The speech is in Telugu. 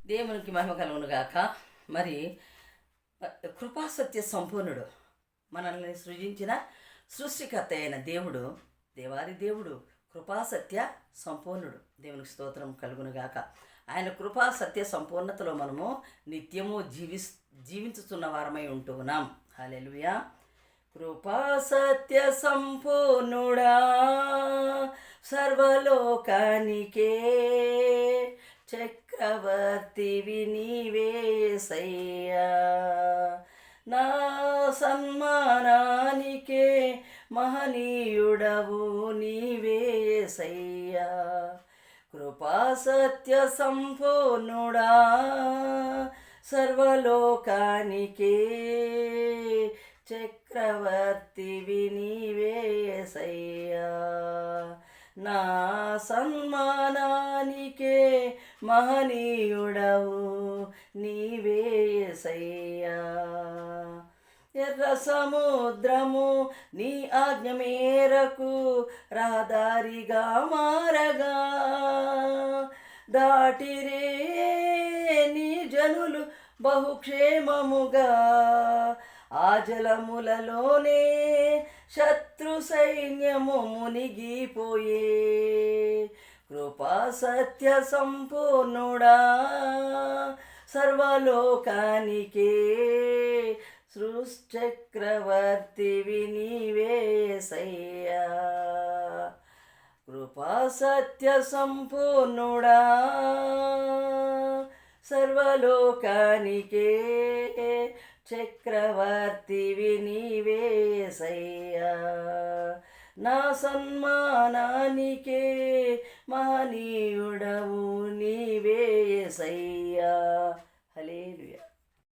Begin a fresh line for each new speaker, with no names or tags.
దేవునికి మహిమ కలుగును గాక. మరి కృపాసత్య సంపూర్ణుడు, మనల్ని సృజించిన సృష్టికర్త అయిన దేవుడు, దేవాది దేవుడు కృపాసత్య సంపూర్ణుడు. దేవునికి స్తోత్రం కలుగును గాక. ఆయన కృపాసత్య సంపూర్ణతలో మనము నిత్యము జీవించుతున్న వారమై ఉంటూ ఉన్నాం. హల్లెలూయా. కృపాసత్య సంపూర్ణుడా, సర్వలోకానికే చక్రవర్తివి నీవేసయ్యా. నా సన్మానానికే మహనీయుడవు నీవేసయ్యా. కృపాసత్య సంపూర్ణుడా, సర్వలోకానికే చక్రవర్తివి నీవేసయ్యా. నా సన్మానానికే మహనీయుడవు నీవేసయ్యా. ఎర్ర సముద్రము నీ ఆజ్ఞ మేరకు రహదారిగా మారగా, దాటిరే నీ జనులు బహుక్షేమముగా. ఆ జలములలోనే శత్రు సైన్యము మునిగిపోయే. కృపాసత్య సంపూర్ణుడా, సర్వలోకానికే సృష్టిచక్రవర్తివి నీవేసయ్యా. కృపాసత్య సంపూర్ణుడా, సర్వలోకానికే చక్రవర్తివి నీవేసయ్యా. నా సన్మానానికే మహనీయుడవు నీవేసయ్యా. హల్లెలూయా.